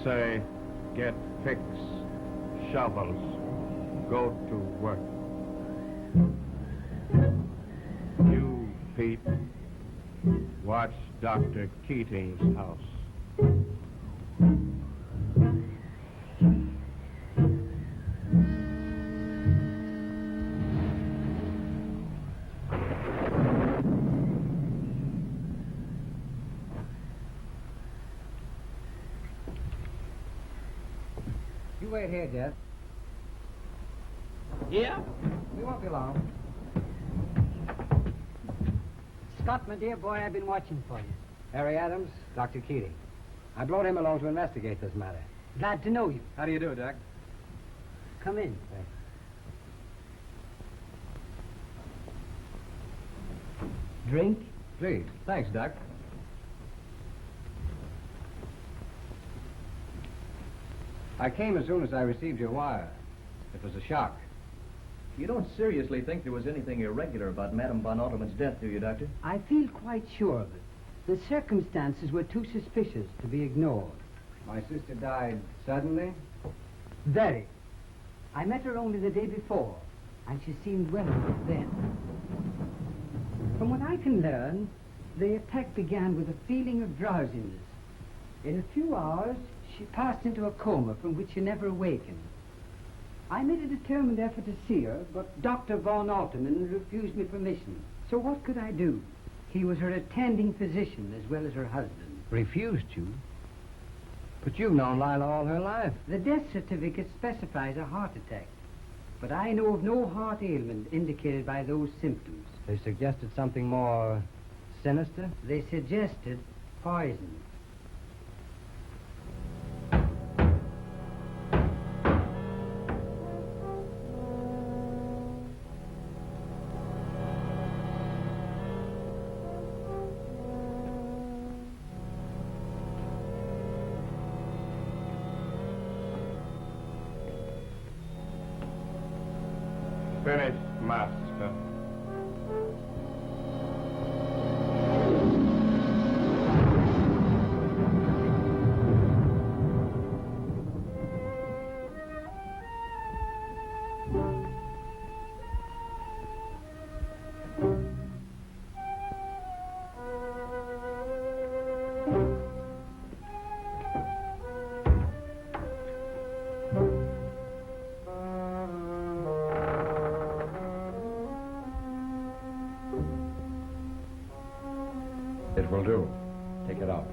Say, get picks, shovels, go to work. You, Pete, watch Dr. Keating's house. Wait here, Jeff. Yeah? We won't be long. Scott, my dear boy, I've been watching for you. Harry Adams, Dr. Keating. I brought him along to investigate this matter. Glad to know you. How do you do, Doc? Come in. Drink? Please. Thanks, Doc. I came as soon as I received your wire. It was a shock. You don't seriously think there was anything irregular about Madame von Alterman's death, do you, Doctor? I feel quite sure of it. The circumstances were too suspicious to be ignored. My sister died suddenly? Very. I met her only the day before, and she seemed well enough then. From what I can learn, the attack began with a feeling of drowsiness. In a few hours, she passed into a coma from which she never awakened. I made a determined effort to see her, but Dr. von Alterman refused me permission. So what could I do? He was her attending physician as well as her husband. Refused you? But you've known Lila all her life. The death certificate specifies a heart attack, but I know of no heart ailment indicated by those symptoms. They suggested something more sinister? They suggested poison. Finished, master. It will do. Take it out.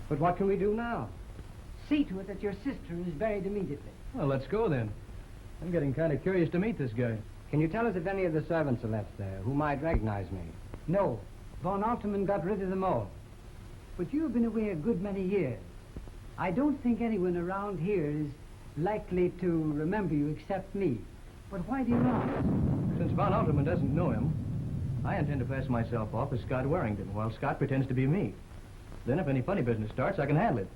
But what can we do now? See to it that your sister is buried immediately. Well, let's go then. I'm getting kind of curious to meet this guy. Can you tell us if any of the servants are left there who might recognize me? No, von Alterman got rid of them all. But you have been away a good many years. I don't think anyone around here is likely to remember you except me. But why do you ask? Since Von Alterman doesn't know him, I intend to pass myself off as Scott Warrington, while Scott pretends to be me. Then if any funny business starts, I can handle it.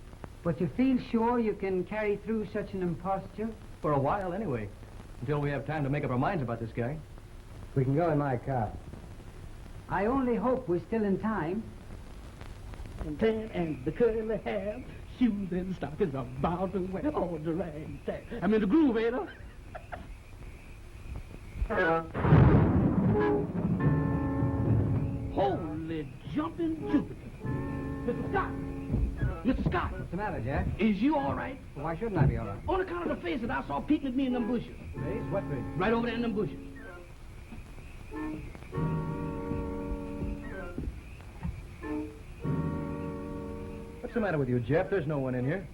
But you feel sure you can carry through such an imposture? For a while, anyway. Until we have time to make up our minds about this guy. We can go in my car. I only hope we're still in time. And tan and the curly hair, shoes and stockings are bound to wear all the ragtag. I'm in the groove, ain't I? Holy jumping Jupiter. Mr. Scott! Mr. Scott! What's the matter, Jack? Is you all right? Well, why shouldn't I be all right? On account of the face that I saw peeking at me in them bushes. Face? What face? Right over there in them bushes. What's the matter with you, Jeff? There's no one in here.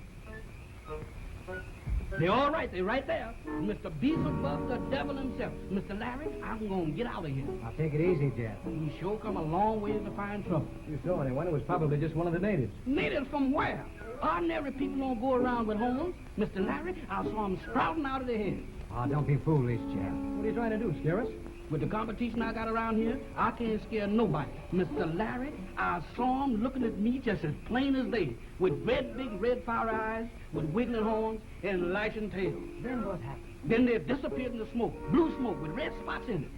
They're all right. They're right there. Mr. Beelzebub, the devil himself. Mr. Larry, I'm going to get out of here. Now, take it easy, Jeff. You sure come a long way to find trouble. You saw anyone, it was probably just one of the natives. Natives from where? Ordinary people don't go around with horns. Mr. Larry, I saw them sprouting out of their heads. Oh, don't be foolish, Jeff. What are you trying to do, scare us? With the competition I got around here, I can't scare nobody. Mr. Larry, I saw him looking at me just as plain as day, with big red fire eyes, with wiggling horns, and lashing tails. Then what happened? Then they disappeared in the smoke, blue smoke with red spots in it.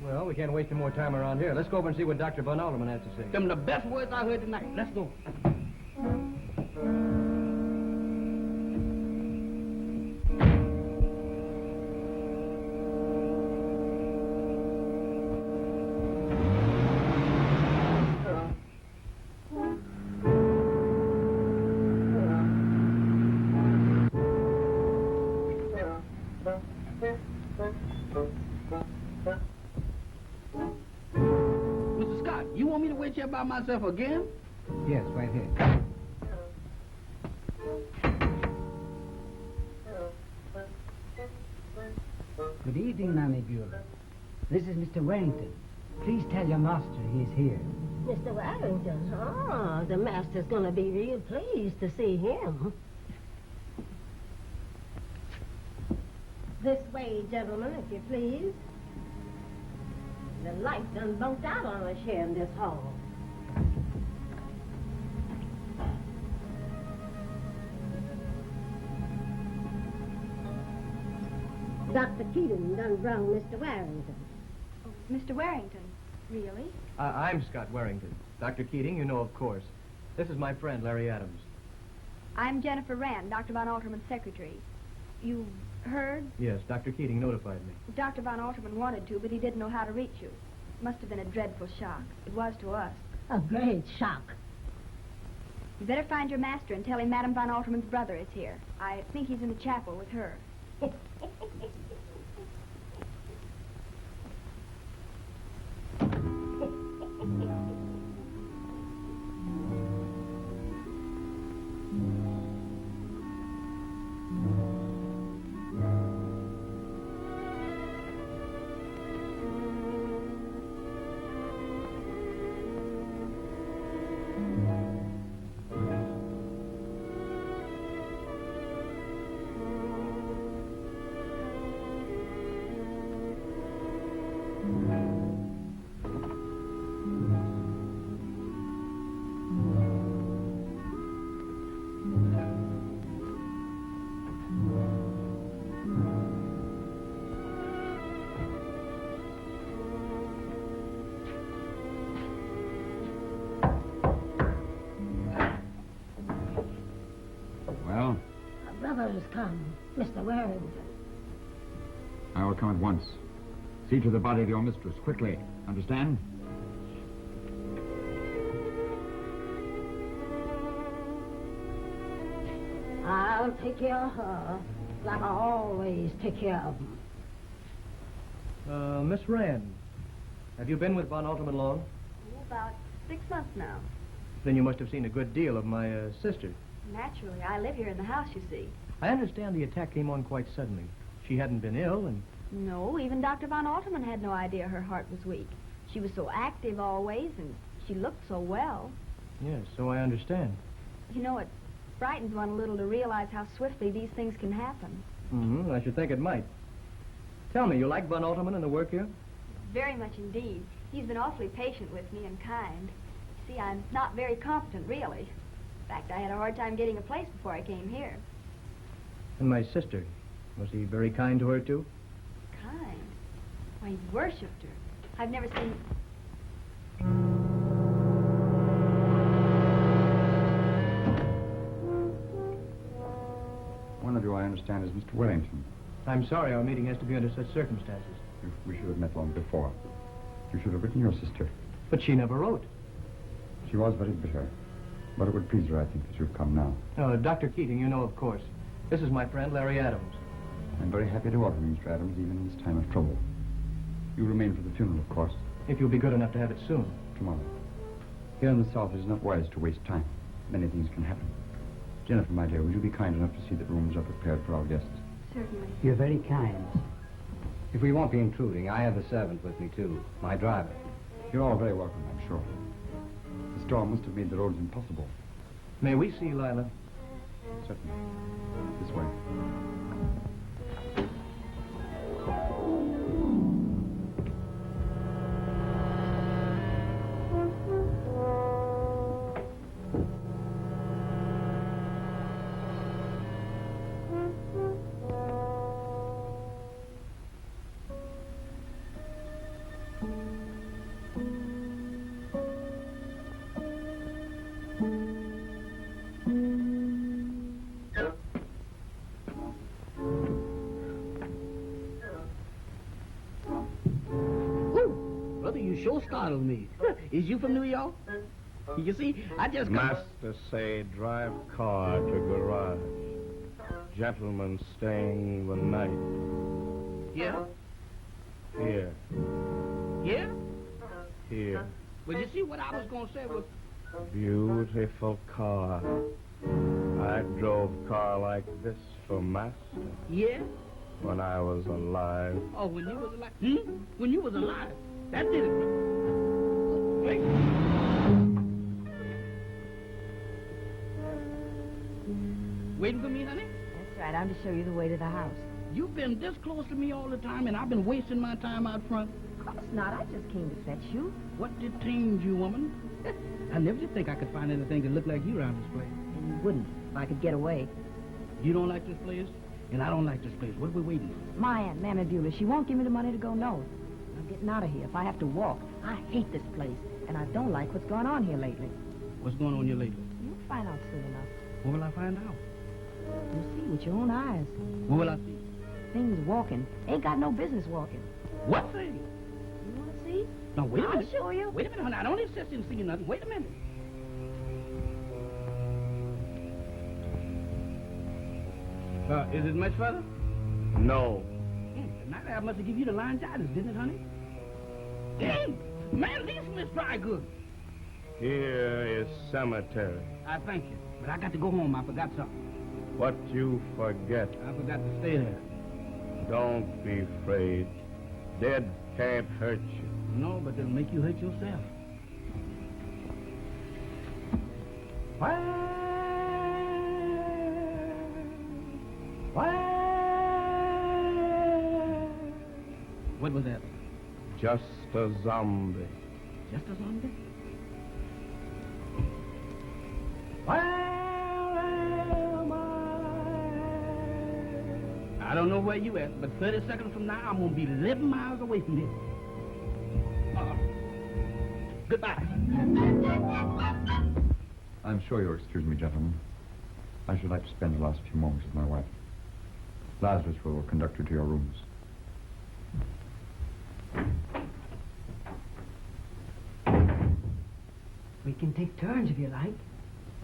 Well, we can't waste any more time around here. Let's go over and see what Dr. Von Alterman has to say. Them the best words I heard tonight. Let's go. here by myself again? Yes, right here. Good evening, Mammy Bueller. This is Mr. Warrington. Please tell your master he is here. Mr. Warrington, the master's gonna be real pleased to see him. This way, gentlemen, if you please. The light done bunked out on us here in this hall. Dr. Keating done brung Mr. Warrington. Mr. Warrington, really? I'm Scott Warrington. Dr. Keating, you know, of course. This is my friend, Larry Adams. I'm Jennifer Rand, Dr. Von Alterman's secretary. You heard? Yes, Dr. Keating notified me. Dr. Von Alterman wanted to, but he didn't know how to reach you. Must have been a dreadful shock. It was to us. A great shock. You better find your master and tell him Madame Von Alterman's brother is here. I think he's in the chapel with her. Well, My brother has come, Mr. Warrington. I will come at once. See to the body of your mistress, quickly. Understand? I'll take care of her like I always take care of them. Miss Rand, have you been with Von Alterman long? About 6 months now. Then you must have seen a good deal of my sister. Naturally, I live here in the house, you see. I understand the attack came on quite suddenly. She hadn't been ill, and No, even Dr. Von Alterman had no idea her heart was weak. She was so active always, and she looked so well. yes, so I understand. You know, it frightens one a little to realize how swiftly these things can happen. Mm-hmm, I should think it might. Tell me, you like Von Alterman and the work here? Very much indeed. He's been awfully patient with me and kind. See, I'm not very competent, really. In fact, I had a hard time getting a place before I came here. And my sister, was he very kind to her, too? Kind? Why, he worshipped her. I've never seen... One of you, I understand, is Mr. Warrington. I'm sorry our meeting has to be under such circumstances. We should have met long before. You should have written your sister. But she never wrote. She was very bitter. But it would please her, I think, that you've come now. Dr. Keating, you know, of course. This is my friend, Larry Adams. I'm very happy to welcome you, Mr. Adams, even in this time of trouble. You remain for the funeral, of course, If you'll be good enough to have it soon. tomorrow. Here in the South, it is not wise to waste time. Many things can happen. Jennifer, my dear, would you be kind enough to see that rooms are prepared for our guests? Certainly. You're very kind. If we won't be intruding, I have a servant with me, too. My driver. You're all very welcome, I'm sure. The storm must have made the roads impossible. May we see Lila? Certainly. This way. Brother, you sure startled me. Is you from New York? You see, I just come... Master say drive car to garage. Gentleman staying the night. Yeah? Here. Yeah? Here. Well, you see, what I was going to say was, Beautiful car. I drove car like this for master yeah? when I was alive. Oh, when you was alive? When you was alive. That did it. Wait. Waiting for me, honey? That's right. I'm to show you the way to the house. You've been this close to me all the time, and I've been wasting my time out front. Of course not. I just came to fetch you. What detained you, woman? I never did think I could find anything that looked like you around this place. And you wouldn't if I could get away. You don't like this place, and I don't like this place. What are we waiting for? My Aunt, Mammy Beulah, she won't give me the money to go north. I'm getting out of here if I have to walk. I hate this place, and I don't like what's going on here lately. What's going on here lately? You'll find out soon enough. What will I find out? You'll see with your own eyes. What will I see? Things walking. Ain't got no business walking. What thing? You want to see? Now, wait a I'll minute. show you. Wait a minute, honey. I don't insist in seeing nothing. Wait a minute. Is it much further? No. The night I must have given you the laryngitis, didn't it, honey? Dang! Man, these Smiths try good. Here is cemetery. I thank you. But I got to go home. I forgot something. What you forget. I forgot to stay there. Don't be afraid. Dead can't hurt you. No, but it'll make you hurt yourself. What was that? Just a zombie. Just a zombie? I don't know where you at, but 30 seconds from now, I'm going to be 11 miles away from here. Goodbye. I'm sure you'll excuse me, gentlemen. I should like to spend the last few moments with my wife. Lazarus will conduct you to your rooms. We can take turns if you like,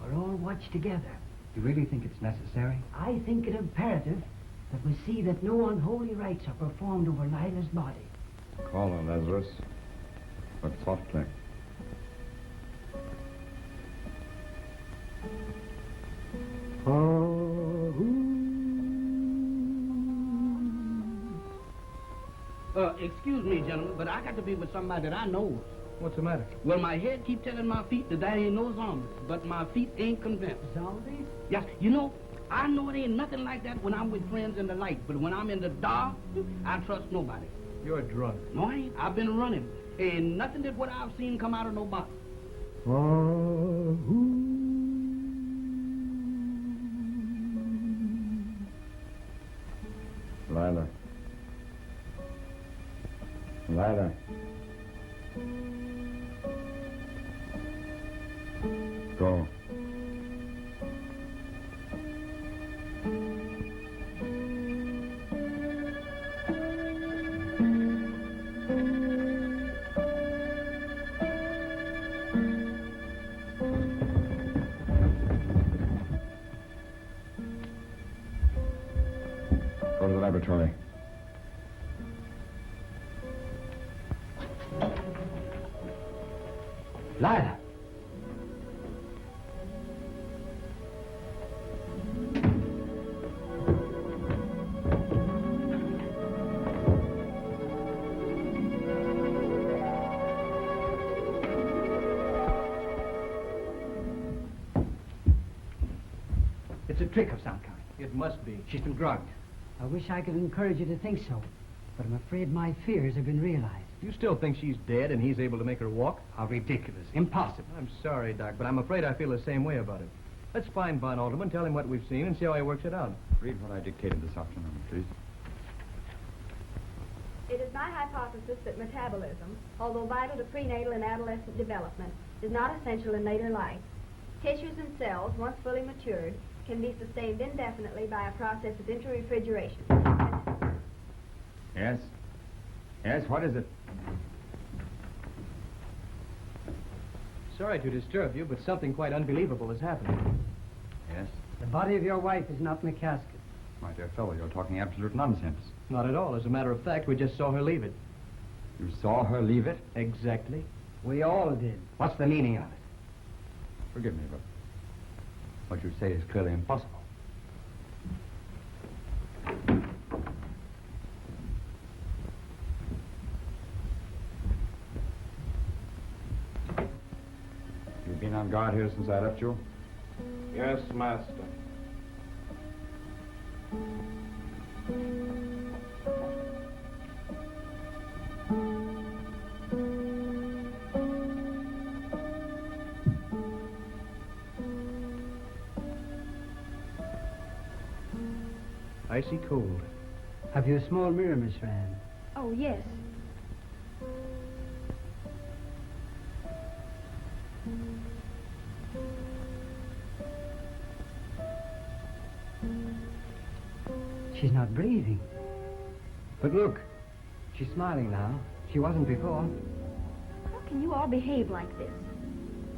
or all watch together. You really think it's necessary? I think it imperative that we see that no unholy rites are performed over Lila's body. Call her, Lazarus. But softly. Excuse me, gentlemen, but I got to be with somebody that I know. What's the matter? Well, my head keep telling my feet that there ain't no zombies, but my feet ain't convinced. Zombies? Yes, you know, I know it ain't nothing like that when I'm with friends in the light, but when I'm in the dark, I trust nobody. You're drunk. No, I ain't. I've been running. Ain't nothing that what I've seen come out of no box. Lila. Lila. Go. Go to the laboratory. Lila! It's a trick of some kind. It must be. She's been drugged. I wish I could encourage you to think so, but I'm afraid my fears have been realized. You still think she's dead and he's able to make her walk? How ridiculous. Impossible. I'm sorry, Doc, but I'm afraid I feel the same way about it. Let's find Von Alderman, tell him what we've seen, and see how he works it out. Read what I dictated this afternoon, please. It is my hypothesis that metabolism, although vital to prenatal and adolescent development, is not essential in later life. Tissues and cells, once fully matured, can be sustained indefinitely by a process of intrarefrigeration. Yes? Yes, what is it? Sorry to disturb you, but something quite unbelievable has happened. Yes? The body of your wife is not in the casket. My dear fellow, you're talking absolute nonsense. Not at all. As a matter of fact, we just saw her leave it. You saw her leave it? Exactly. We all did. What's the meaning of it? Forgive me, but what you say is clearly impossible. You've been on guard here since I left you? Yes, master. Icy cold. Have you a small mirror, Miss Rand? Oh, yes. She's not breathing. But look, she's smiling now. She wasn't before. How can you all behave like this?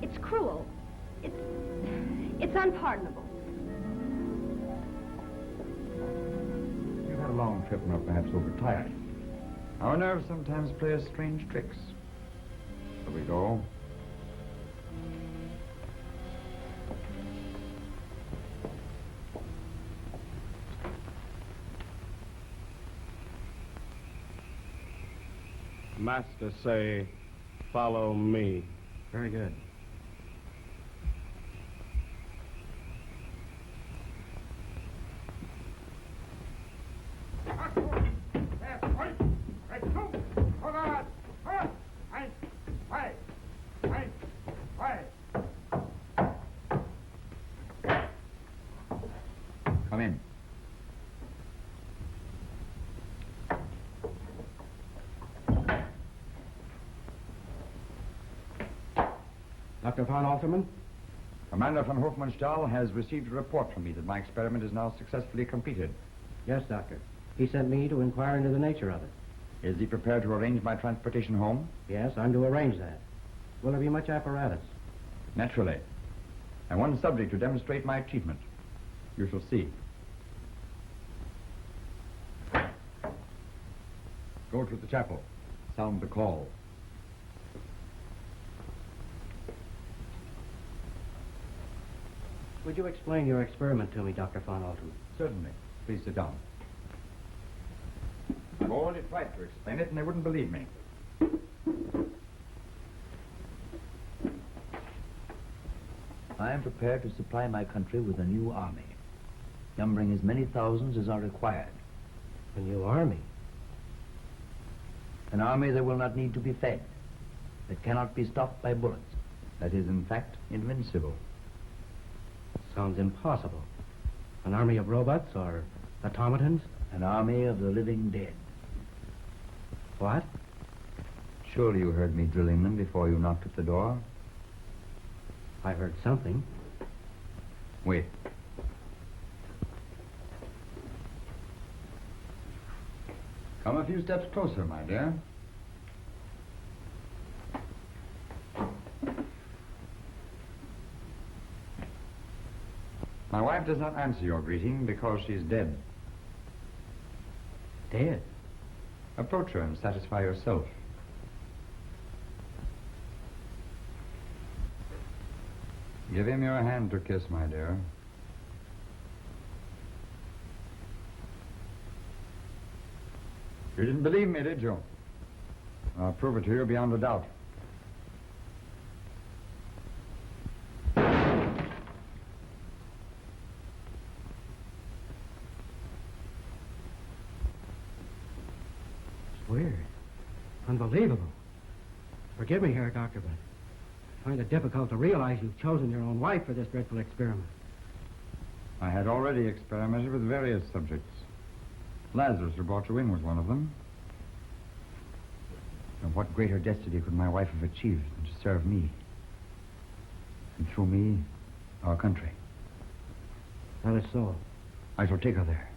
It's cruel. It's unpardonable. You've had a long trip and are perhaps overtired. Our nerves sometimes play us strange tricks. So we go. Master say, follow me. Very good. Come in. Dr. von Alterman? Commander von Hofmannsthal has received a report from me that my experiment is now successfully completed. Yes, Doctor. He sent me to inquire into the nature of it. Is he prepared to arrange my transportation home? Yes, I'm to arrange that. Will there be much apparatus? Naturally. And one subject to demonstrate my achievement. You shall see. Go to the chapel. Sound the call. Would you explain your experiment to me, Dr. von Alterman? Certainly. Please sit down. I've already tried to explain it, and they wouldn't believe me. I am prepared to supply my country with a new army, numbering as many thousands as are required. A new army? An army that will not need to be fed, that cannot be stopped by bullets, that is, in fact, invincible. Sounds impossible. An army of robots or automatons? An army of the living dead. What? Surely you heard me drilling them before you knocked at the door? I heard something. Wait. Come a few steps closer, my dear. My wife does not answer your greeting because she's dead. Dead? Approach her and satisfy yourself. Give him your hand to kiss, my dear. You didn't believe me, did you? I'll prove it to you beyond a doubt. It's weird. Unbelievable. Forgive me here, Doctor, but I find it difficult to realize you've chosen your own wife for this dreadful experiment. I had already experimented with various subjects. Lazarus, who brought you in, was one of them. And what greater destiny could my wife have achieved than to serve me? And through me, our country. That is so. I shall take her there.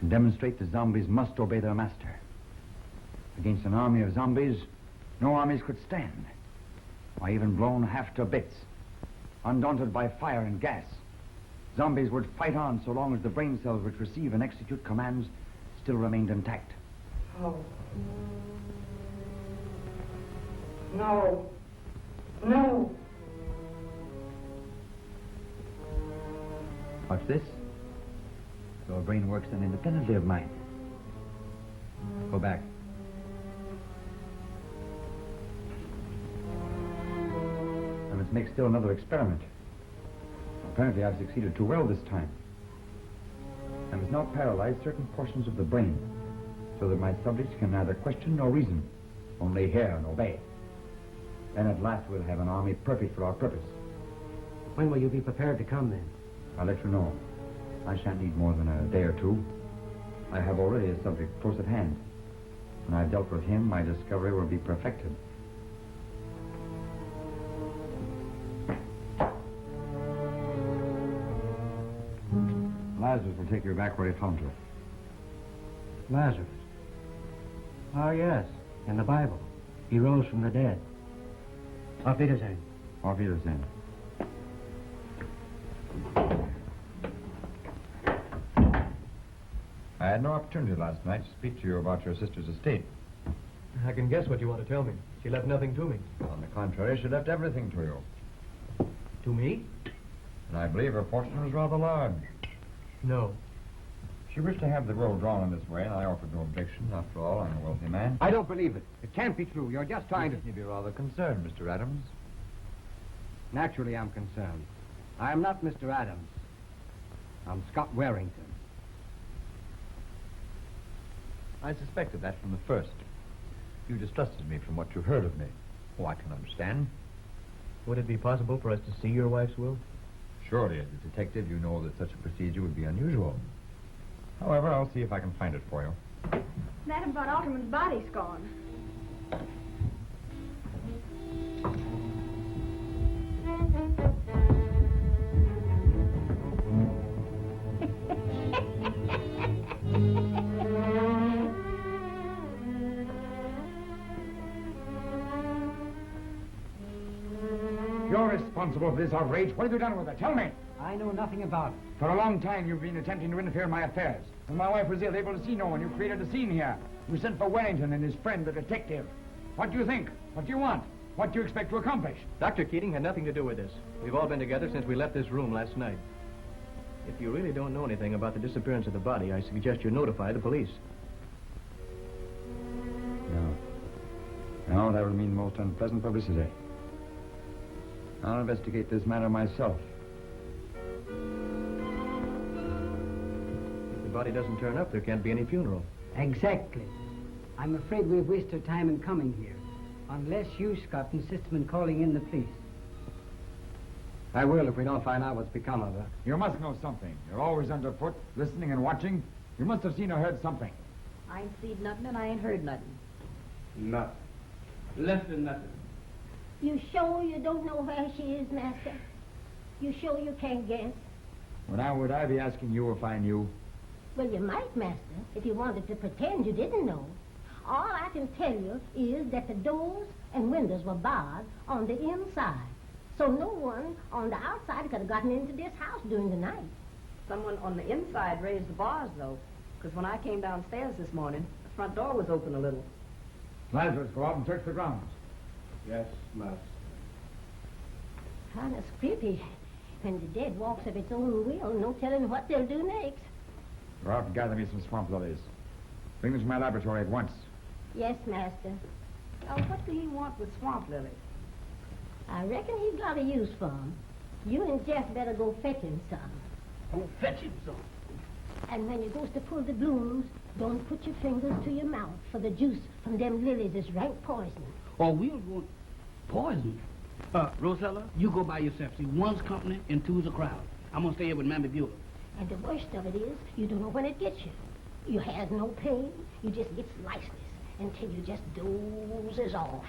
And demonstrate that zombies must obey their master. Against an army of zombies, no armies could stand. Why, even blown half to bits, undaunted by fire and gas, zombies would fight on so long as the brain cells which receive and execute commands still remained intact. No. No. Watch this. Your brain works independently of mine. Go back. I must make still another experiment. Apparently I've succeeded too well this time. I must now paralyze certain portions of the brain so that my subjects can neither question nor reason, only hear and obey. Then at last we'll have an army perfect for our purpose. When will you be prepared to come, then? I'll let you know. I shan't need more than a day or two. I have already a subject close at hand. When I've dealt with him, my discovery will be perfected. Lazarus will take you back where he found you. Lazarus. Oh, yes. In the Bible. He rose from the dead. Auf Wiedersehen. Auf Wiedersehen. I had no opportunity last night to speak to you about your sister's estate. I can guess what you want to tell me. She left nothing to me. On the contrary, she left everything to you. To me? And I believe her fortune was rather large. No. She wished to have the will drawn in this way, and I offered no objection. After all, I'm a wealthy man. I don't believe it. It can't be true. You're just trying to... You'd be rather concerned, Mr. Adams. Naturally, I'm concerned. I am not Mr. Adams. I'm Scott Warrington. I suspected that from the first. You distrusted me from what you heard of me. Oh, I can understand. Would it be possible for us to see your wife's will? Surely, as a detective, you know that such a procedure would be unusual. However, I'll see if I can find it for you. Madam Von Alterman's body's gone. You're responsible for this outrage. What have you done with her? Tell me. I know nothing about it. For a long time, you've been attempting to interfere in my affairs. When my wife was ill, able to see no one, you created a scene here. You sent for Wellington and his friend, the detective. What do you think? What do you want? What do you expect to accomplish? Dr. Keating had nothing to do with this. We've all been together since we left this room last night. If you really don't know anything about the disappearance of the body, I suggest you notify the police. No. No, that would mean most unpleasant publicity. I'll investigate this matter myself. If the body doesn't turn up, there can't be any funeral. Exactly. I'm afraid we've wasted time in coming here. Unless you, Scott, insist on calling in the police. I will if we don't find out what's become of her. You must know something. You're always underfoot, listening and watching. You must have seen or heard something. I ain't seen nothing and I ain't heard nothing. Nothing. Less than nothing. You sure you don't know where she is, Master? You sure you can't guess? Well, would I be asking you if I knew? Well, you might, Master, if you wanted to pretend you didn't know. All I can tell you is that the doors and windows were barred on the inside. So no one on the outside could have gotten into this house during the night. Someone on the inside raised the bars, though, because when I came downstairs this morning, the front door was open a little. Lazarus, go out and search the grounds. Yes, Master. Kind of creepy. When the dead walks of its own will, no telling what they'll do next. Go out and gather me some swamp lilies. Bring them to my laboratory at once. Yes, Master. Now, what do you want with swamp lilies? I reckon he's got a use for 'em. You and Jeff better go fetch him some. Go fetch him some. And when you goes to pull the blooms, don't put your fingers to your mouth, for the juice from them lilies is rank poison. Or we'll go poison. Rosella, you go by yourself. See, one's company and two's a crowd. I'm gonna stay here with Mammy Beulah. And the worst of it is, you don't know when it gets you. You has no pain. You just gets lifeless until you just dozes off.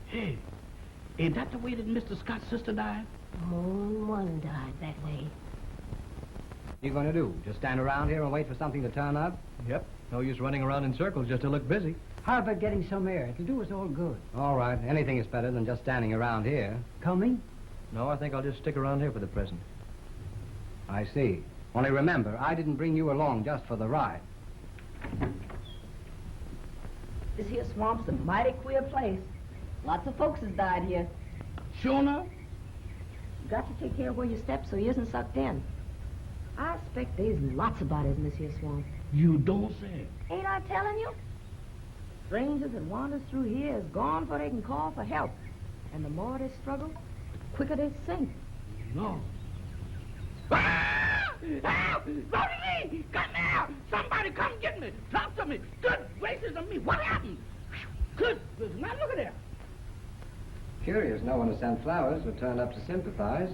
Hey, ain't that the way that Mr. Scott's sister died? Moon one died that way. What are you going to do? Just stand around here and wait for something to turn up? Yep. No use running around in circles just to look busy. How about getting some air? It'll do us all good. All right. Anything is better than just standing around here. Coming? No, I think I'll just stick around here for the present. I see. Only remember, I didn't bring you along just for the ride. This here swamp's a mighty queer place. Lots of folks has died here. Sure enough? You got to take care of where you step so you isn't sucked in. I expect there's lots of bodies in this here swamp. You don't say. Ain't I telling you? Strangers that wanders through here is gone before they can call for help. And the more they struggle, the quicker they sink. No. Ah! Help! Rosalie! Come now! Somebody come get me! Drop to me! Good gracious of me! What happened? Good gracious. Now look at that. Curious, no one has sent flowers or turned up to sympathize.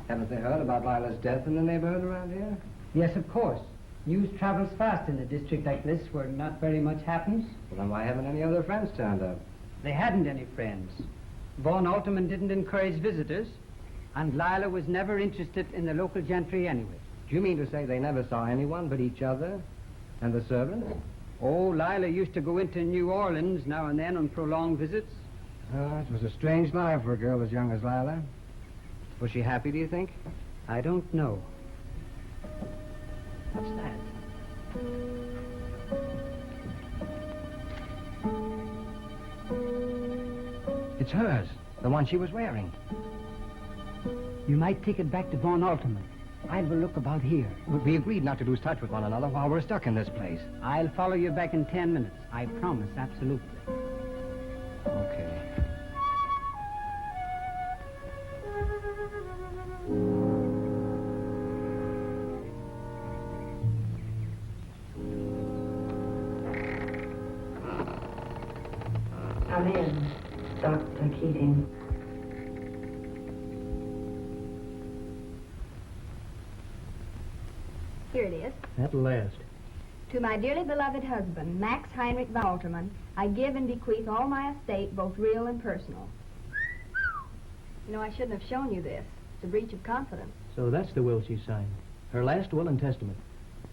Haven't they heard about Lila's death in the neighborhood around here? Yes, of course. News travels fast in a district like this where not very much happens. Well, then why haven't any of their friends turned up? They hadn't any friends. Von Alterman didn't encourage visitors, and Lila was never interested in the local gentry anyway. Do you mean to say they never saw anyone but each other and the servants? Oh, Lila used to go into New Orleans now and then on prolonged visits. It was a strange life for a girl as young as Lila. Was she happy, do you think? I don't know. What's that? It's hers, the one she was wearing. You might take it back to Von Alterman. I'll have a look about here. But we agreed not to lose touch with one another while we're stuck in this place. I'll follow you back in 10 minutes. I promise, absolutely. Okay. Come in, Dr. Keating. Here it is. At last. To my dearly beloved husband, Max Heinrich von Alterman, I give and bequeath all my estate, both real and personal. You know, I shouldn't have shown you this. It's a breach of confidence. So that's the will she signed. Her last will and testament.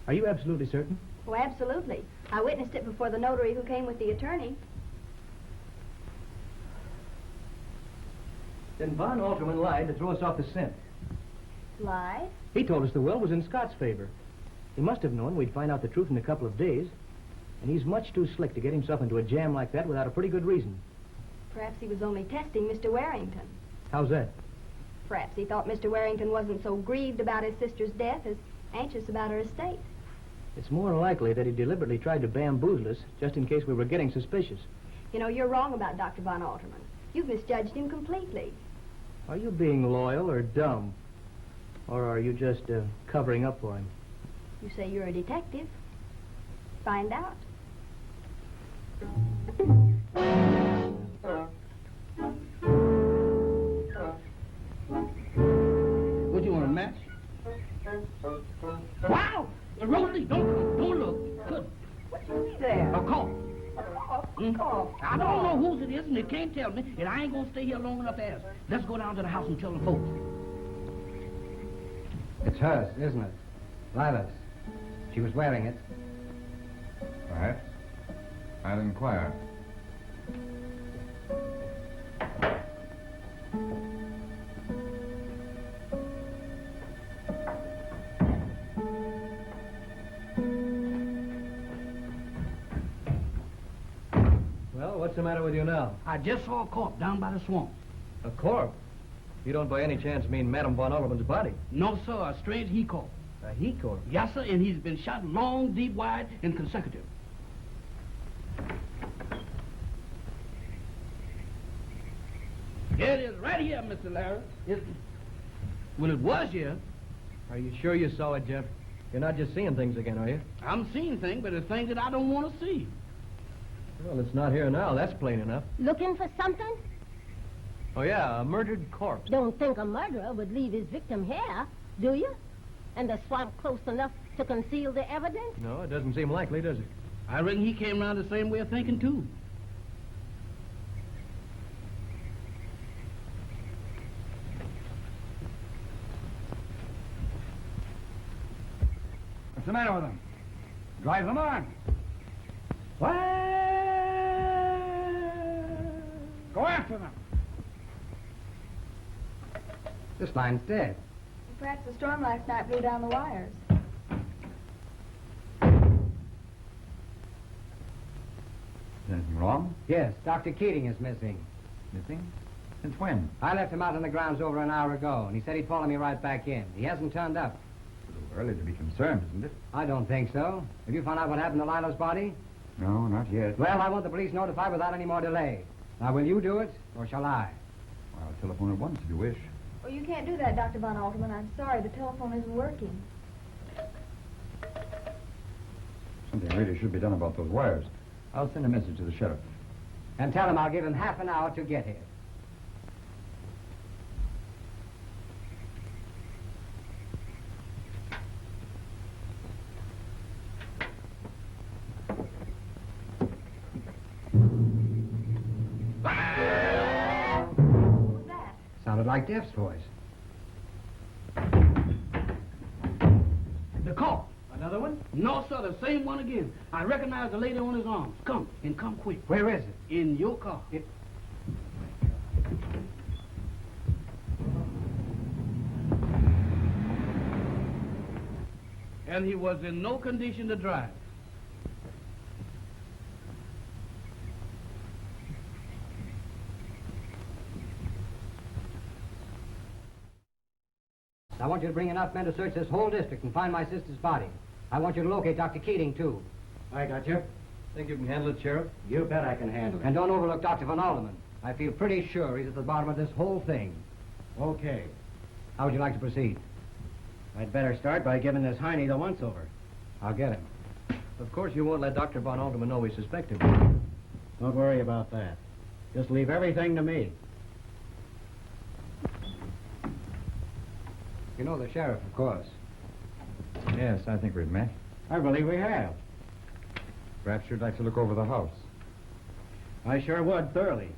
Are you absolutely certain? Oh, absolutely. I witnessed it before the notary who came with the attorney. Then Von Alterman lied to throw us off the scent. Lied? He told us the will was in Scott's favor. He must have known we'd find out the truth in a couple of days. And he's much too slick to get himself into a jam like that without a pretty good reason. Perhaps he was only testing Mr. Warrington. How's that? Perhaps he thought Mr. Warrington wasn't so grieved about his sister's death as anxious about her estate. It's more likely that he deliberately tried to bamboozle us just in case we were getting suspicious. You know, you're wrong about Dr. Von Alterman. You've misjudged him completely. Are you being loyal or dumb? Or are you just covering up for him? You say you're a detective. Find out. What you want, a match? Wow! Rosalie, don't look. Good. What you see there? A call. Oh, I don't know whose it is, and they can't tell me, and I ain't gonna stay here long enough to ask. Let's go down to the house and tell the folks. It's hers, isn't it? Lila's. She was wearing it. Perhaps. I'll inquire. Well, what's the matter with you now? I just saw a corpse down by the swamp. A corpse? You don't by any chance mean Madame Von Alterman's body? No, sir, a strange he-corpse. A he-corpse? Yes, sir, and he's been shot long, deep, wide, and consecutive. Here it is, right here, Mr. Larry. Well, it was here. Are you sure you saw it, Jeff? You're not just seeing things again, are you? I'm seeing things, but it's things that I don't want to see. Well, it's not here now. That's plain enough. Looking for something? Oh, yeah, a murdered corpse. Don't think a murderer would leave his victim here, do you? And the swamp close enough to conceal the evidence? No, it doesn't seem likely, does it? I reckon he came around the same way of thinking, too. What's the matter with them? Drive them on. What? Go after them. This line's dead. Perhaps the storm last night blew down the wires. Is anything wrong? Yes, Dr. Keating is missing. Missing? Since when? I left him out on the grounds over an hour ago, and he said he'd follow me right back in. He hasn't turned up. A little early to be concerned, isn't it? I don't think so. Have you found out what happened to Lilo's body? No, not yet. Well, I want the police notified without any more delay. Now, will you do it, or shall I? I'll telephone at once if you wish. Oh, you can't do that, Dr. Von Alterman. I'm sorry. The telephone isn't working. Something really should be done about those wires. I'll send a message to the sheriff. And tell him I'll give him half an hour to get here. What was that? Sounded like Def's voice. The call. Another one? No, sir, the same one again. I recognize the lady on his arms. Come, and come quick. Where is it? In your car. And he was in no condition to drive. I want you to bring enough men to search this whole district and find my sister's body. I want you to locate Dr. Keating, too. I got you. Think you can handle it, Sheriff? You bet I can handle it. And don't overlook Dr. Von Alderman. I feel pretty sure he's at the bottom of this whole thing. Okay. How would you like to proceed? I'd better start by giving this Heine the once-over. I'll get him. Of course, you won't let Dr. Von Alderman know we suspect him. Don't worry about that. Just leave everything to me. You know the sheriff, of course. Yes, I think we've met. I believe we have. Perhaps you'd like to look over the house. I sure would, thoroughly.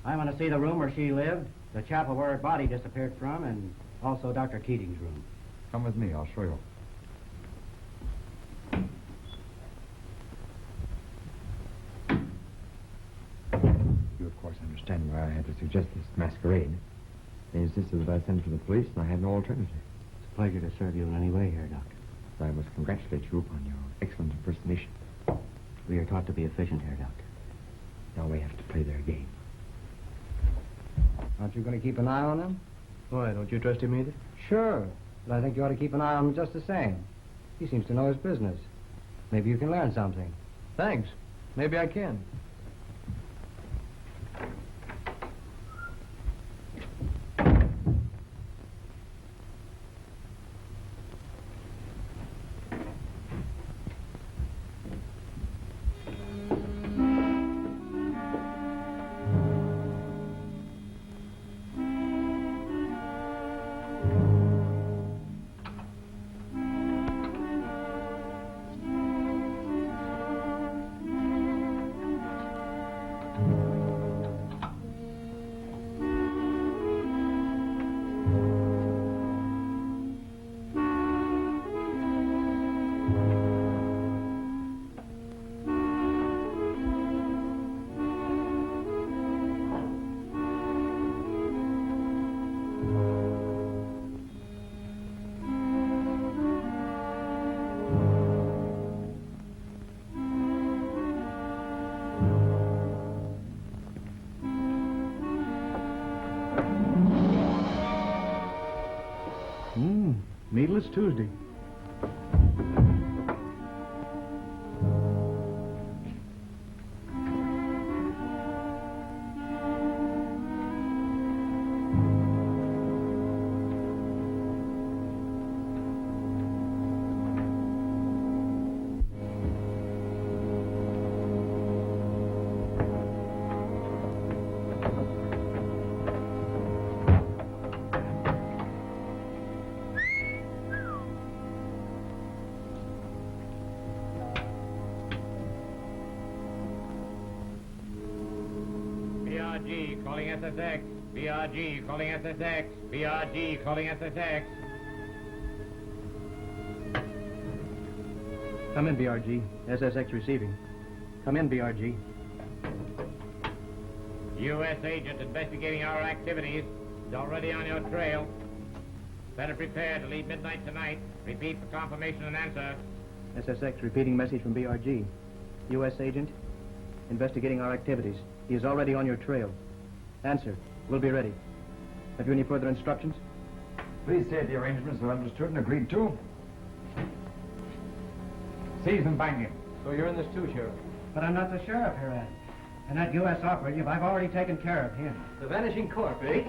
I want to see the room where she lived, the chapel where her body disappeared from, and also Dr. Keating's room. Come with me, I'll show you. You, of course, understand why I had to suggest this masquerade. They insisted that I send for the police, and I had no alternative. It's a pleasure to serve you in any way here, Doctor. I must congratulate you upon your excellent impersonation. We are taught to be efficient here, Doctor. Now we have to play their game. Aren't you going to keep an eye on him? Why, don't you trust him either? Sure. But I think you ought to keep an eye on him just the same. He seems to know his business. Maybe you can learn something. Thanks. Maybe I can. Meatless Tuesday. BRG calling SSX. BRG calling SSX. BRG calling SSX. Come in, BRG. SSX receiving. Come in, BRG. U.S. agent investigating our activities is already on your trail. Better prepare to leave midnight tonight. Repeat for confirmation and answer. SSX repeating message from BRG. U.S. agent investigating our activities. He is already on your trail. Answer. We'll be ready. Have you any further instructions? Please say the arrangements are understood and agreed to. Seize and bind him. So you're in this too, Sheriff? But I'm not the sheriff here, Adams. And that U.S. operative, I've already taken care of him. The vanishing corpse, eh?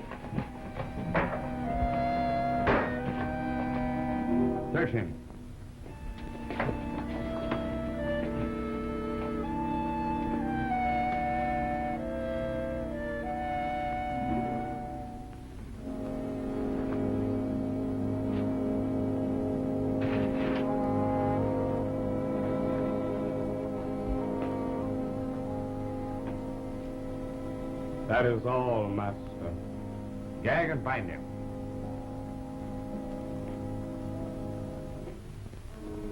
Search him. That is all, Master. Gag and bind him.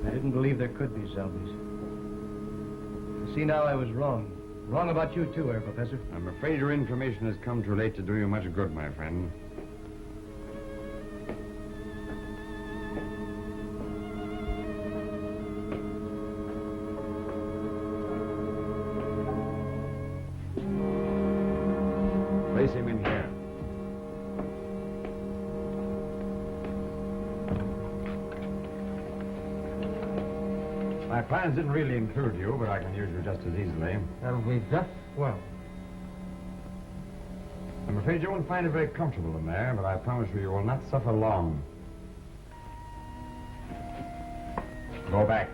I didn't believe there could be zombies. See, now I was wrong. Wrong about you, too, Herr Professor. I'm afraid your information has come too late to do you much good, my friend. Place him in here. My plans didn't really include you, but I can use you just as easily. That'll be just well. I'm afraid you won't find it very comfortable in there, but I promise you will not suffer long. Go back.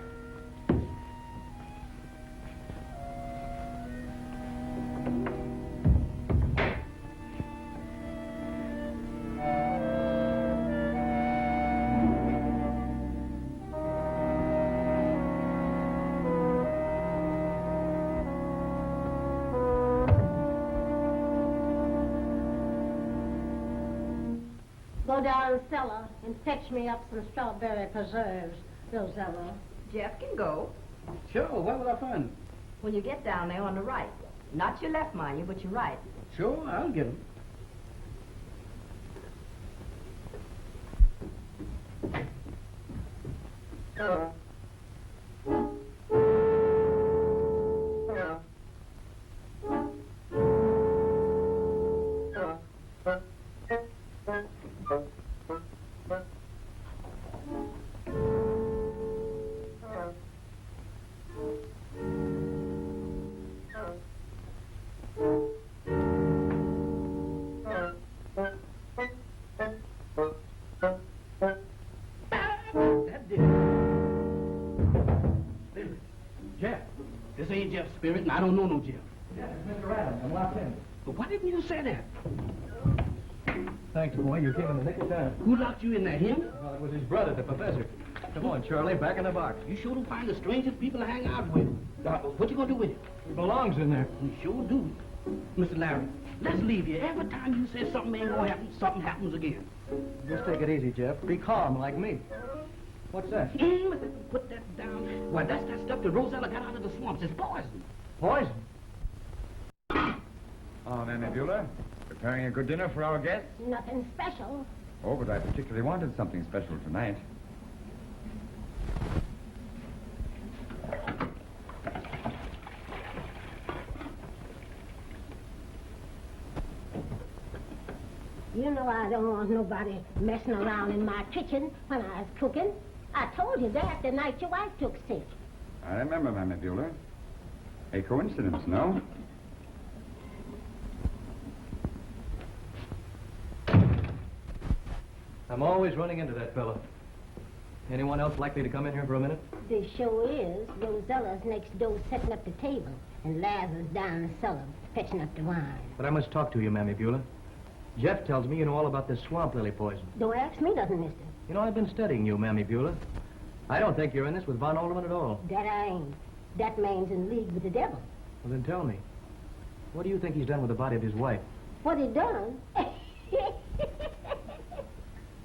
Go down cellar and fetch me up some strawberry preserves, Rosella. Jeff can go. Sure, where will I find them? When you get down there on the right. Not your left, mind you, but your right. Sure, I'll get them. That did it. Spirit. Jeff. This ain't Jeff's spirit, and I don't know no Jeff. Yeah, it's Mr. Adams. I'm locked in. But why didn't you say that? Thanks, boy. You came in the nick of time. Who locked you in there, him? Well, it was his brother, the professor. Come on, Charlie, back in the box. You sure don't find the strangest people to hang out with. What you gonna do with it? It belongs in there. You sure do. Mr. Larry, let's leave here. Every time you say something ain't gonna happen, something happens again. Just take it easy, Jeff. Be calm, like me. What's that? Put that down. Why, that's that stuff that Rosella got out of the swamps. It's poison. Poison? Oh, Nanny Beulah, preparing a good dinner for our guests? Nothing special. Oh, but I particularly wanted something special tonight. You know I don't want nobody messing around in my kitchen when I was cooking. I told you that the night your wife took sick. I remember, Mammy Beulah. A coincidence, no? I'm always running into that fella. Anyone else likely to come in here for a minute? The show is Rosella's next door setting up the table, and Lazarus down the cellar fetching up the wine. But I must talk to you, Mammy Beulah. Jeff tells me you know all about this swamp lily poison. Don't ask me nothing, mister. You know, I've been studying you, Mammy Beulah. I don't think you're in this with Von Alderman at all. That I ain't. That man's in league with the devil. Well, then tell me. What do you think he's done with the body of his wife? What he done?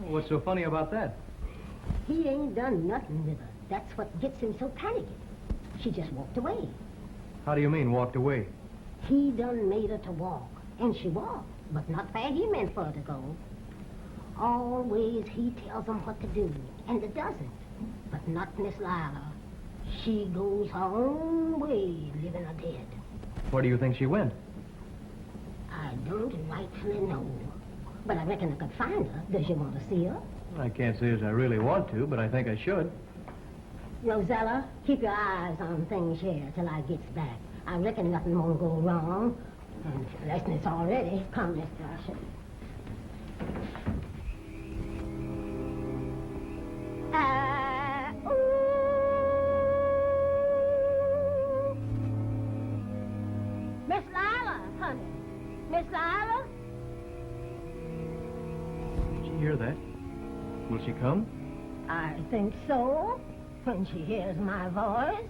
What's so funny about that? He ain't done nothing with her. That's what gets him so panicky. She just walked away. How do you mean, walked away? He done made her to walk, and she walked, but not where he meant for her to go. Always he tells them what to do, and it doesn't. But not Miss Lila. She goes her own way, living or dead. Where do you think she went? I I don't rightfully know. But I reckon I could find her. Does you want to see her? I can't say as I really want to, but I think I should. Rosella, keep your eyes on things here till I gets back. I reckon nothing won't go wrong. Unless it's already. Come, Mr. Usher. Miss Lila, honey. Miss Lila? Did she hear that? Will she come? I think so, when she hears my voice.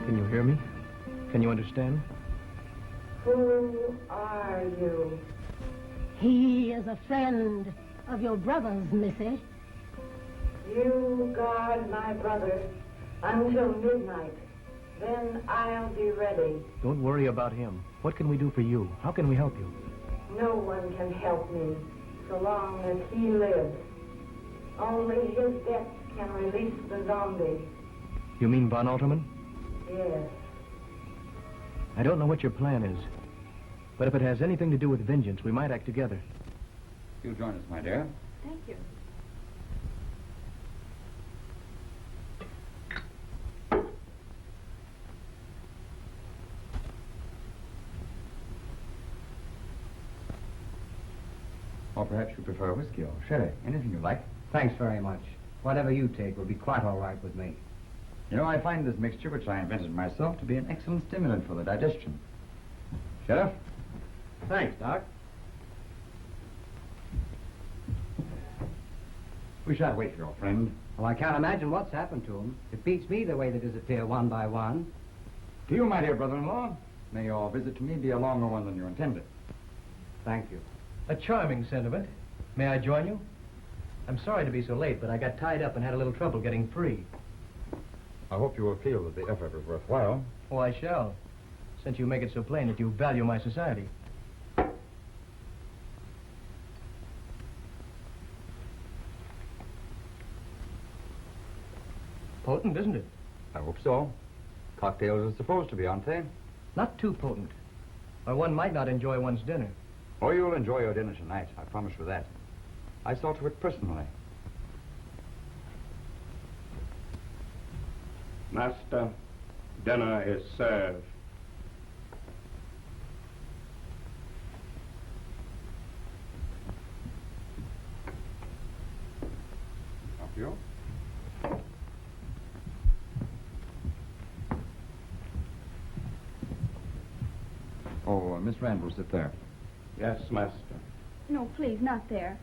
Can you hear me? Can you understand? Who are you? He is a friend of your brother's, Missy. You guard my brother until midnight. Then I'll be ready. Don't worry about him. What can we do for you? How can we help you? No one can help me so long as he lives. Only his death can release the zombie. You mean Von Alterman? Yes. I don't know what your plan is. But if it has anything to do with vengeance, we might act together. You'll join us, my dear. Thank you. Or perhaps you prefer whiskey or sherry. Anything you like. Thanks very much. Whatever you take will be quite all right with me. You know, I find this mixture, which I invented myself, to be an excellent stimulant for the digestion. Sheriff? Thanks, Doc. We shan't wait for your friend. Well, I can't imagine what's happened to him. It beats me the way they disappear one by one. To you, my dear brother-in-law, may your visit to me be a longer one than you intended. Thank you. A charming sentiment. May I join you? I'm sorry to be so late, but I got tied up and had a little trouble getting free. I hope you will feel that the effort was worthwhile. Oh, I shall, since you make it so plain that you value my society. Potent, isn't it? I hope so. Cocktails are supposed to be, aren't they? Not too potent, or one might not enjoy one's dinner. Oh, you'll enjoy your dinner tonight, I promise you that. I saw to it personally. Master, dinner is served. Up you. Oh, Miss Rand will sit there. Yes, master. No, please, not there.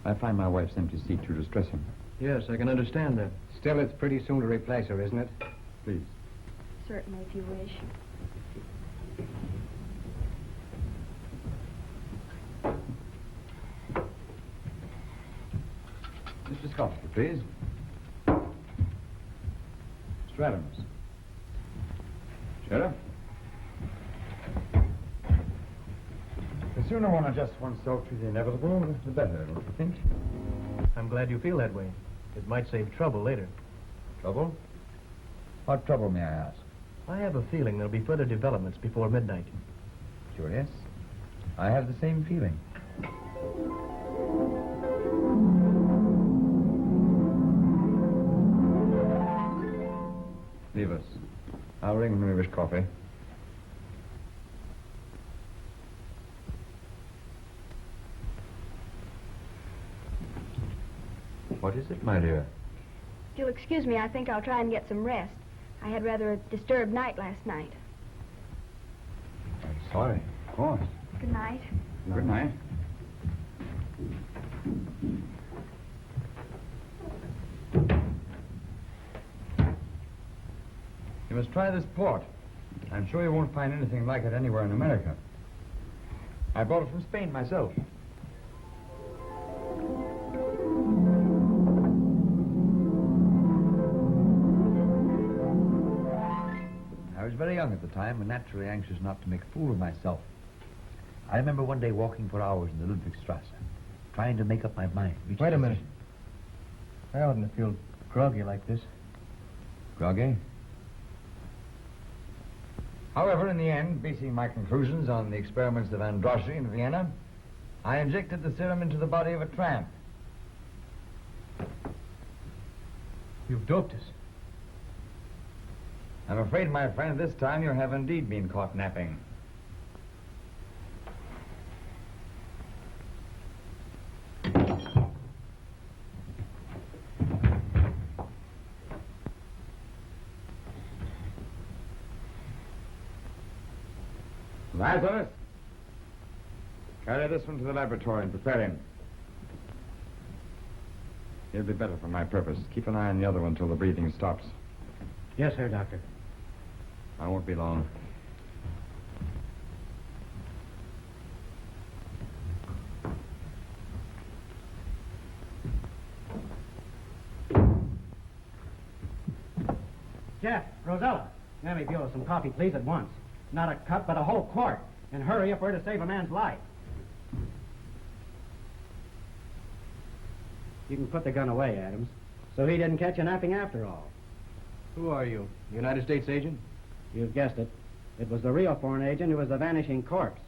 I find my wife's empty seat too distressing. Yes, I can understand that. Still, it's pretty soon to replace her, isn't it? Please. Certainly, if you wish. Mr. Scott, please. Mr. Adams. Sheriff? The sooner one adjusts oneself to the inevitable, the better, don't you think? I'm glad you feel that way. It might save trouble later. Trouble? What trouble, may I ask? I have a feeling there'll be further developments before midnight. Curious. I have the same feeling. Leave us. I'll ring when we wish coffee. What is it, my dear? If you'll excuse me, I think I'll try and get some rest. I had rather a disturbed night last night. I'm sorry. Of course. Good night. Good night. You must try this port. I'm sure you won't find anything like it anywhere in America. I brought it from Spain myself. young at the time and naturally anxious not to make a fool of myself. I remember one day walking for hours in the Ludwigstrasse, trying to make up my mind. Wait a minute. I oughtn't to feel groggy like this. Groggy? However, in the end, basing my conclusions on the experiments of Androssi in Vienna, I injected the serum into the body of a tramp. You've doped us. I'm afraid, my friend, this time you have indeed been caught napping. Lazarus, carry this one to the laboratory and prepare him. He'll be better for my purpose. Keep an eye on the other one until the breathing stops. Yes, sir, Doctor. I won't be long. Jeff, Rosella, Mammy Buell, some coffee, please, at once. Not a cup, but a whole quart. And hurry if we're to save a man's life. You can put the gun away, Adams. So he didn't catch you napping after all. Who are you? United States agent? You've guessed it. It was the real foreign agent who was the vanishing corpse.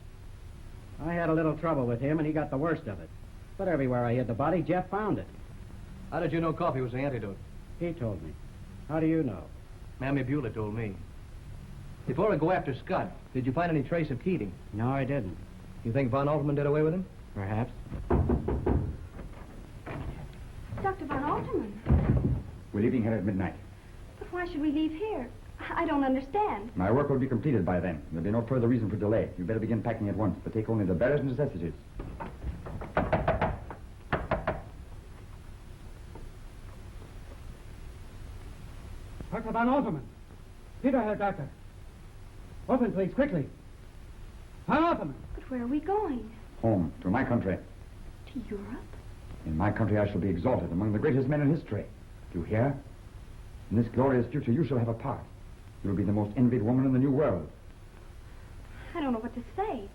I had a little trouble with him, and he got the worst of it. But everywhere I hid the body, Jeff found it. How did you know coffee was the antidote? He told me. How do you know? Mammy Beulah told me. Before I go after Scott, did you find any trace of Keating? No, I didn't. You think Von Altman did away with him? Perhaps. Dr. Von Alterman. We're leaving here at midnight. But why should we leave here? I don't understand. My work will be completed by then. There'll be no further reason for delay. You better begin packing at once, but take only the barest necessities. Dr. Von Alterman. Peter here, Doctor. Open, please, quickly. Von Alterman. But where are we going? Home, to my country. To Europe? In my country, I shall be exalted among the greatest men in history. Do you hear? In this glorious future, you shall have a part. You'll be the most envied woman in the new world. I don't know what to say.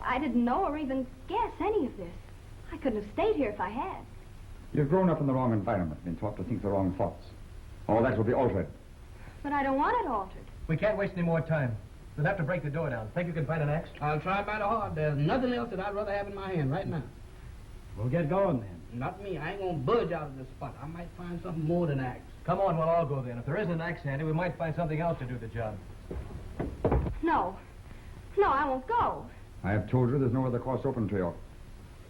I didn't know or even guess any of this. I couldn't have stayed here if I had. You've grown up in the wrong environment, been taught to think the wrong thoughts. All that will be altered. But I don't want it altered. We can't waste any more time. We'll have to break the door down. Think you can find an axe? I'll try mighty hard. There's nothing else that I'd rather have in my hand right now. We'll get going then. Not me. I ain't gonna budge out of this spot. I might find something more than axe. Come on, we'll all go then. If there isn't an axe handy, we might find something else to do the job. No. No, I won't go. I have told you there's no other course open to you.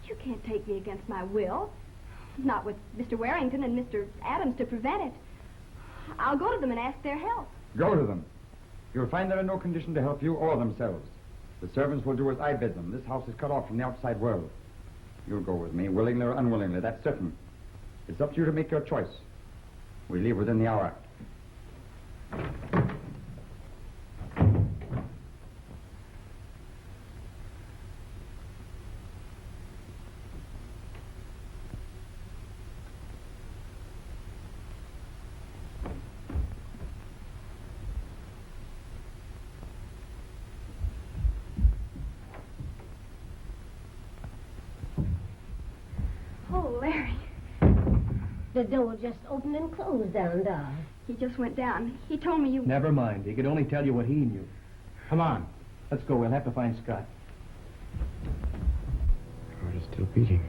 You can't take me against my will. Not with Mr. Warrington and Mr. Adams to prevent it. I'll go to them and ask their help. Go to them. You'll find they're in no condition to help you or themselves. The servants will do as I bid them. This house is cut off from the outside world. You'll go with me, willingly or unwillingly, that's certain. It's up to you to make your choice. We leave within the hour. Oh, Larry. The door just opened and closed down, Doc. He just went down. He told me you... Never mind. He could only tell you what he knew. Come on. Let's go. We'll have to find Scott. Heart is still beating.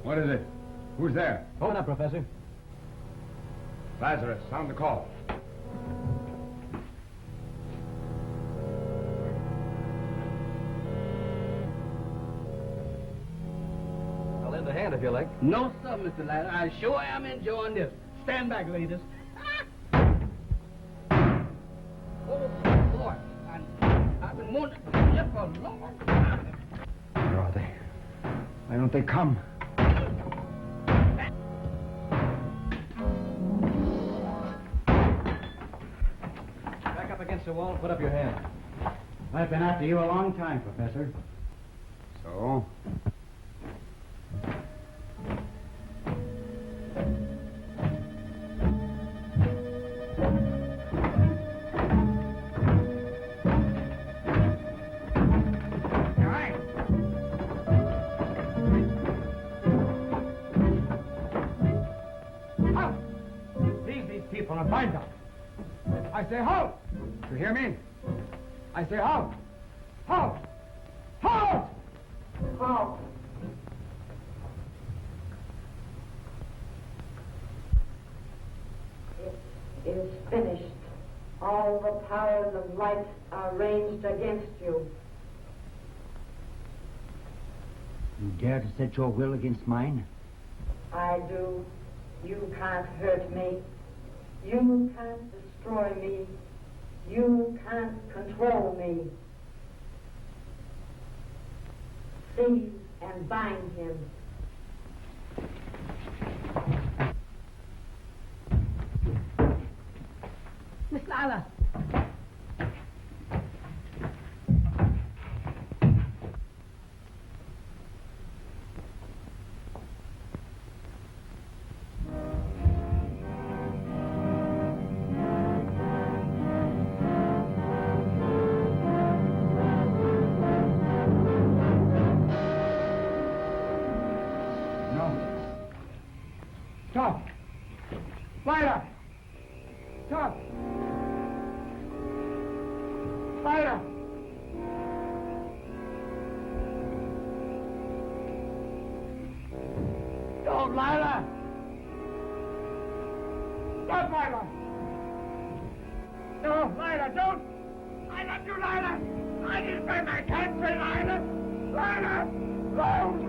What is it? Who's there? Open up, Professor. Lazarus, sound the call. I'll lend a hand if you like. No, sir, Mr. Ladder. I sure am enjoying this. Stand back, ladies. Oh, boy. I've been wanting to do this for a long time. Where are they? I don't Don't they come? Back up against the wall and put up your hand. I've been after you a long time, Professor. So? Leave these people and find them. I say halt! You hear me? I say halt! Halt! Halt! Halt! It is finished. All the powers of light are ranged against you. You dare to set your will against mine? I do. You can't hurt me. You can't destroy me. You can't control me. Seize and bind him. Miss Lila. Stop! Lila! Stop! Lila! Don't, Lila! Stop, Lila! No, Lila, don't! I love you, Lila! I defend my country, Lila! Lila! No!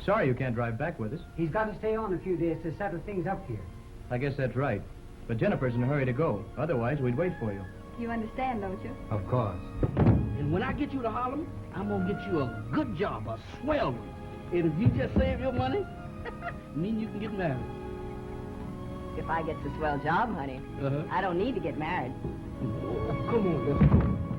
Sorry you can't drive back with us. He's got to stay on a few days to settle things up here. I guess that's right. But Jennifer's in a hurry to go. Otherwise, we'd wait for you. You understand, don't you? Of course. And when I get you to Harlem, I'm gonna get you a good job, a swell one. And if you just save your money, then you can get married. If I get the swell job, honey, I don't need to get married. Oh, come on, let's go.